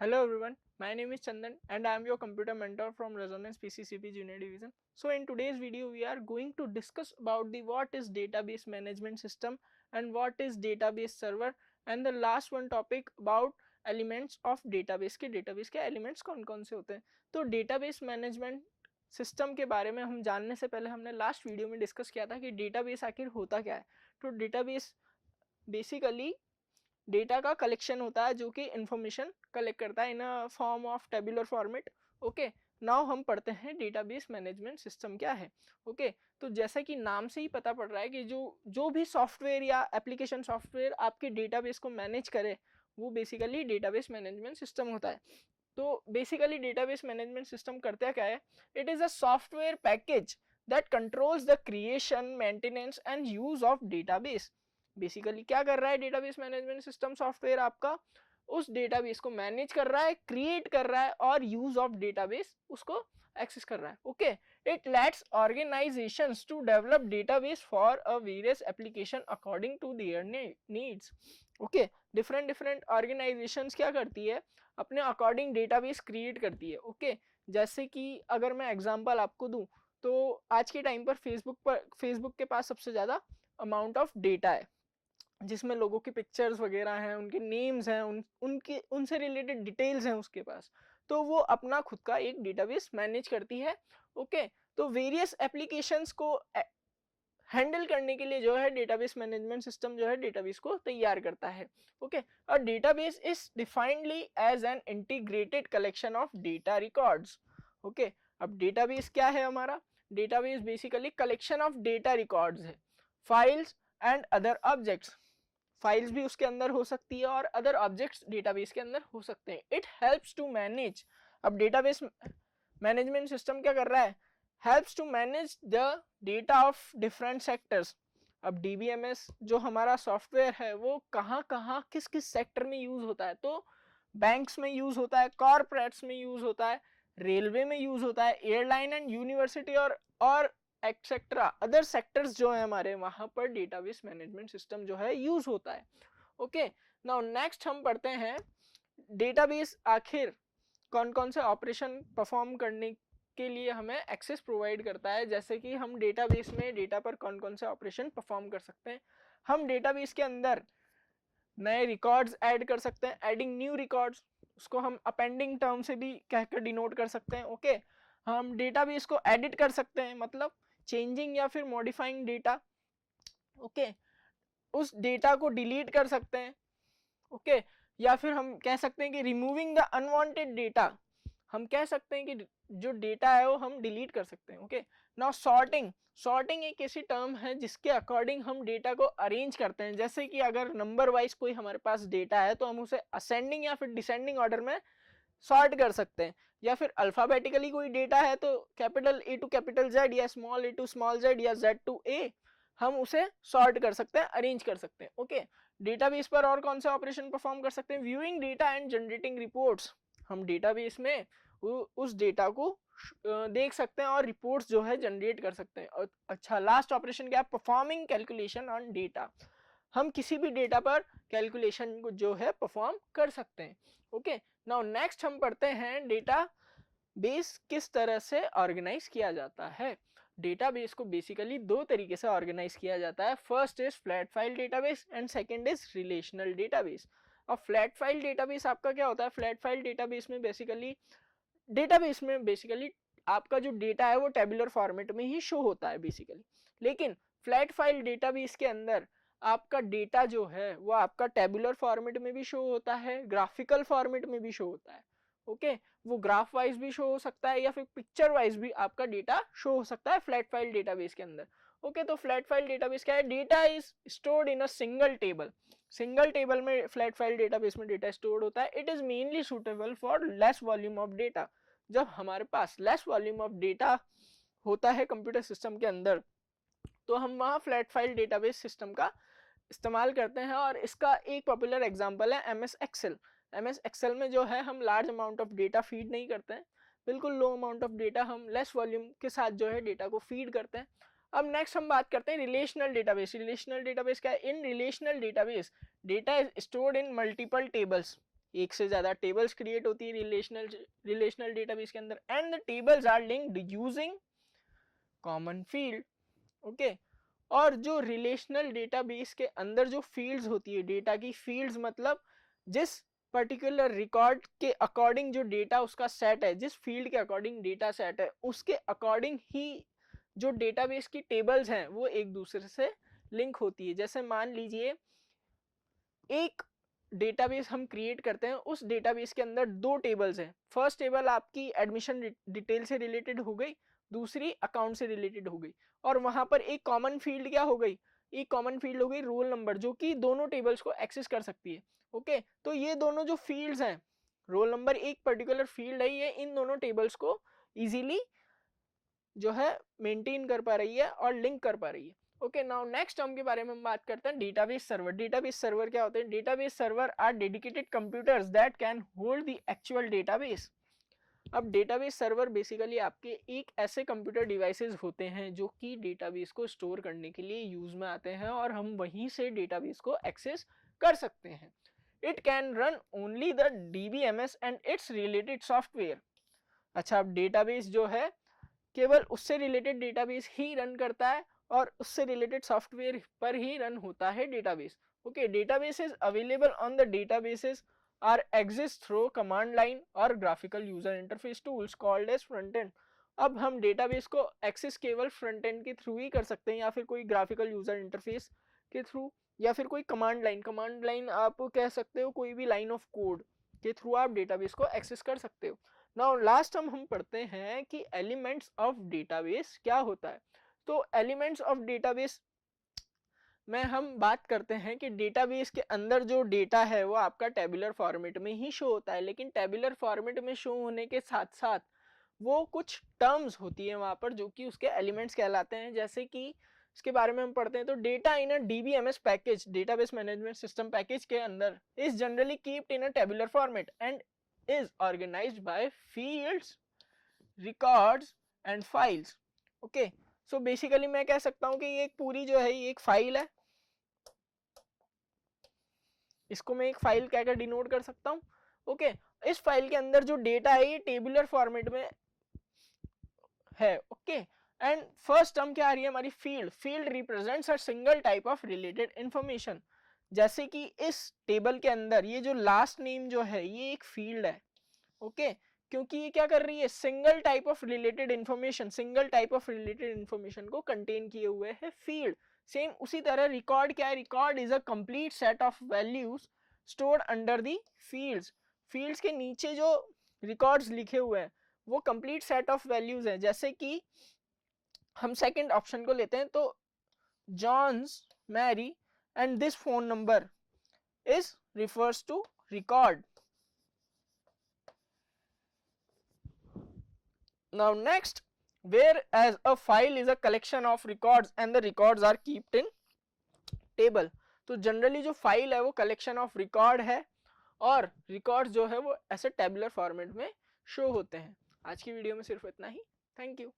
Hello everyone, my name is Chandan and I am your computer mentor from Resonance PCCP Junior Division. So in today's video we are going to discuss about the what is database management system and what is database server and the last one topic about elements of database के elements कौन कौन से होते हैं. तो database management system के बारे में हम जानने से पहले हमने लास्ट वीडियो में डिस्कस किया था कि डेटाबेस आखिर होता क्या है. तो डेटाबेस बेसिकली डेटा का कलेक्शन होता है जो कि इंफॉर्मेशन कलेक्ट करता है in a form of tabular format. Okay, now हम पढ़ते हैं डेटाबेस मैनेजमेंट सिस्टम क्या है. ओके, तो जैसा कि नाम से ही पता पड़ रहा है कि जो भी सॉफ्टवेयर या एप्लीकेशन सॉफ्टवेयर आपके डेटाबेस को मैनेज करे वो बेसिकली डेटाबेस मैनेजमेंट सिस्टम होता है. तो बेसिकली डेटाबेस मैनेजमेंट सिस्टम करता क्या है? It is a software package that controls the creation, maintenance and use of database. Basically क्या कर रहा है डेटाबेस मैनेजमेंट सिस्टम सॉफ्टवेयर? आपका उस डेटाबेस को मैनेज कर रहा है, क्रिएट कर रहा है और यूज ऑफ डेटाबेस उसको एक्सेस कर रहा है. Okay, it lets organisations to develop database for a various application according to their needs. Okay, different different organisations क्या करती है? अपने अकॉर्डिंग डेटाबेस क्रिएट करती है. ओके, जैसे कि अगर मैं एग्जांपल आपको दूं तो आज के टाइम पर फेसबुक के पास सबसे ज़्यादा अमाउंट ऑफ डेटा है जिसमें लोगों की पिक्चर्स वगैरह हैं, उनके नेम्स हैं, उनके उनसे रिलेटेड डिटेल्स हैं उसके पास. तो वो अपना खुद का एक डेटाबेस मैनेज करती है. ओके, तो वेरियस एप्लीकेशंस को हैंडल करने के लिए जो है डेटाबेस मैनेजमेंट सिस्टम जो है डेटाबेस को तैयार करता है. ओके, और database is definedly as an integrated collection of data records. Okay, अब डेटाबेस क्या है हमारा? Database basically collection of data records है, files and other objects. Files भी उसके अंदर हो सकती है और अदर ऑब्जेक्ट्स डेटाबेस के अंदर हो सकते हैं. It helps to manage. अब डेटाबेस मैनेजमेंट सिस्टम क्या कर रहा है? Helps to manage the data of different sectors. अब डीबीएमएस जो हमारा सॉफ्टवेयर है वो कहाँ कहाँ किस किस सेक्टर में यूज होता है? तो बैंक्स में यूज होता है, कॉर्पोरेट्स में यूज होता है, रेलवे में यूज होता है, एयरलाइन एंड यूनिवर्सिटी और एक्सेट्रा अदर सेक्टर्स जो है हमारे वहां पर डेटाबेस मैनेजमेंट सिस्टम जो है यूज होता है. ओके, नाउ नेक्स्ट हम पढ़ते हैं डेटाबेस आखिर कौन कौन से ऑपरेशन परफॉर्म करने के लिए हमें एक्सेस प्रोवाइड करता है. जैसे कि हम डेटाबेस में डेटा पर कौन कौन से ऑपरेशन परफॉर्म कर सकते हैं. हम डेटाबेस के अंदर नए रिकॉर्ड्स ऐड कर सकते हैं, एडिंग न्यू रिकॉर्ड्स, उसको हम अपेंडिंग टर्म से भी कहकर डिनोट कर सकते हैं. ओके, हम डेटाबेस को एडिट कर सकते हैं, मतलब चेंजिंग या फिर मॉडिफाइंग डेटा. ओके, उस डेटा को डिलीट कर सकते हैं. ओके, या फिर हम कह सकते हैं कि रिमूविंग द अनवांटेड डेटा. हम कह सकते हैं कि जो डेटा है वो हम डिलीट कर सकते हैं. Okay, now sorting. सॉर्टिंग एक ऐसी टर्म है जिसके अकॉर्डिंग हम डेटा को अरेंज करते हैं. जैसे कि अगर नंबर वाइज कोई हमारे पास डेटा है तो हम उसे असेंडिंग या फिर डिसेंडिंग ऑर्डर में सॉर्ट कर सकते हैं. या फिर अल्फाबेटिकली कोई डेटा है तो capital A to capital Z या small A to small Z या जेड टू ए हम उसे सॉर्ट कर सकते हैं, अरेंज कर सकते हैं. ओके, डेटाबेस पर और कौन सा ऑपरेशन परफॉर्म कर सकते हैं? Viewing data and generating reports. हम डेटाबेस में उस डेटा को देख सकते हैं और रिपोर्ट्स जो है जनरेट कर सकते हैं. और अच्छा, लास्ट ऑपरेशन क्या है? Performing calculation on data. हम किसी भी डेटा पर कैलकुलेशन को जो है परफॉर्म कर सकते हैं. ओके, नाउ नेक्स्ट हम पढ़ते हैं डेटा बेस किस तरह से ऑर्गेनाइज किया जाता है. डेटाबेस को बेसिकली दो तरीके से ऑर्गेनाइज किया जाता है. First is flat file database and second is relational database. अब फ्लैट फाइल डेटाबेस आपका क्या होता है? फ्लैट फाइल डेटाबेस में बेसिकली आपका जो डेटा है वो टेबुलर फॉर्मेट में ही शो होता है बेसिकली. लेकिन फ्लैट फाइल डेटाबेस के अंदर आपका डेटा जो है वो आपका टेबुलर फॉर्मेट में भी शो होता है, ग्राफिकल फॉर्मेट में भी शो होता है. ओके, वो ग्राफ वाइज भी शो हो सकता है या फिर पिक्चर वाइज भी आपका डेटा शो हो सकता है फ्लैट फाइल डेटाबेस के अंदर. ओके, तो फ्लैट फाइल डेटाबेस क्या है? Data is stored in a single table. Single table में फ्लैट फाइल डेटाबेस में डेटा स्टोर्ड होता है. It is mainly suitable for less volume of data. जब हमारे पास लेस वॉल्यूम ऑफ डेटा होता है कंप्यूटर सिस्टम के अंदर तो हम वहाँ फ्लैट फाइल डेटाबेस सिस्टम का इस्तेमाल करते हैं. और इसका एक पॉपुलर एग्जांपल है एमएस एक्सेल. एमएस एक्सेल में जो है हम large amount of data feed नहीं करते हैं, बिल्कुल लो अमाउंट ऑफ डेटा हम लेस वॉल्यूम के साथ जो है डेटा को फीड करते हैं. अब नेक्स्ट हम बात करते हैं रिलेशनल डेटाबेस. रिलेशनल डेटाबेस क्या है? In relational database data is stored in multiple tables. एक से ज्यादा टेबल्स क्रिएट होती है रिलेशनल डेटाबेस के अंदर, and the tables are linked using common field. Okay, और जो रिलेशनल डेटाबेस के अंदर जो फील्ड्स होती है, डेटा की फील्ड्स मतलब जिस पर्टिकुलर रिकॉर्ड के अकॉर्डिंग जो डेटा उसका सेट है, जिस फील्ड के अकॉर्डिंग डेटा सेट है, उसके अकॉर्डिंग ही जो डेटाबेस की टेबल्स हैं वो एक दूसरे से लिंक होती है। जैसे मान लीजिए एक डेटाबेस हम क्रिएट करते हैं, उस डेटाबेस के अंदर दो टेबल्स हैं। फर्स्ट टेबल आपकी एडमिशन डिटेल से रिलेटेड हो गई, दूसरी अकाउंट से रिलेटेड हो गई, और वहां पर एक कॉमन फील्ड क्या हो गई, एक कॉमन फील्ड हो गई रोल नंबर, जो कि दोनों टेबल्स को एक्सेस कर सकती है। ओके, तो ये दोनों जो फील्ड्स हैं, रोल नंबर एक पर्टिकुलर फील्ड है, ये इन दोनों टेबल्स को इजीली जो है मेंटेन कर पा रही है और लिंक कर पा रही है। ओके, नाउ नेक्स्ट टर्म के बारे में हम बात करते हैं डेटाबेस सर्वर। डेटाबेस सर्वर क्या होते हैं? Database servers are dedicated computers that can hold the actual database. अब डेटाबेस सर्वर बेसिकली आपके एक ऐसे कंप्यूटर डिवाइसेस होते हैं जो कि डेटाबेस को स्टोर करने के लिए यूज में आते हैं, और हम वहीं से डेटाबेस को एक्सेस कर सकते हैं। It can run only the DBMS and it's related software. अच्छा, अब डेटाबेस जो है केवल उससे रिलेटेड डेटाबेस ही रन करता है और उससे रिलेटेड सॉफ्टवेयर पर ही रन होता है database. Okay, databases available on the databases are exist through command line और graphical user interface tools called as front end. अब हम डेटाबेस को एक्सेस केवल फ्रंट एंड के थ्रू ही कर सकते हैं, या फिर कोई ग्राफिकल यूजर इंटरफेस के थ्रू, या फिर कोई कमांड लाइन। कमांड लाइन आप कह सकते हो कोई भी लाइन ऑफ कोड के थ्रू आप डेटाबेस को एक्सेस कर सकते हो। नाउ लास्ट हम पढ़ते हैं कि एलिमेंट्स ऑफ डेटाबेस क्या होता है। तो एलिमेंट्स ऑफ डेटाबेस में हम बात करते हैं कि डेटाबेस के अंदर जो डेटा है वो आपका टेबुलर फॉर्मेट में ही शो होता है, लेकिन टेबुलर फॉर्मेट में शो होने के साथ साथ वो कुछ टर्म्स होती है वहां पर जो कि उसके एलिमेंट्स कहलाते हैं। जैसे कि इसके बारे में हम पढ़ते हैं, तो डेटा इन अ DBMS package, database management system package के अंदर is generally keeped in a tabular format and is organized by fields, records and files. Okay, so basically मैं कह सकता हूँ कि ये एक पूरी जो है ये एक फाइल है, इसको मैं एक फाइल कहकर डिनोट कर सकता हूँ। ओके, इस फाइल के अंदर जो डेटा है ये टेबुलर फॉर्मेट में है। ओके, एंड फर्स्ट टर्म क्या आ रही है हमारी? Field. Field represents a single type of related information. जैसे कि इस टेबल के अंदर ये जो लास्ट नेम जो है ये एक फील्ड है। ओके, क्योंकि ये क्या कर रही है? Single type of related information, single type of related information को कंटेन किए हुए है फील्ड। सेम उसी तरह रिकॉर्ड क्या है? Record is a complete set of values stored under the fields. Fields के नीचे जो रिकॉर्ड्स लिखे हुए हैं वो कंप्लीट सेट ऑफ वैल्यूज है। जैसे कि हम सेकंड ऑप्शन को लेते हैं, तो John's Mary and this phone number is refers to record. Now next, whereas a file is a collection of records and the records are kept in table, तो generally जो फाइल है वो collection of record है और records जो है वो ऐसे टेबुलर फॉर्मेट में शो होते हैं। आज की वीडियो में सिर्फ इतना ही। Thank you.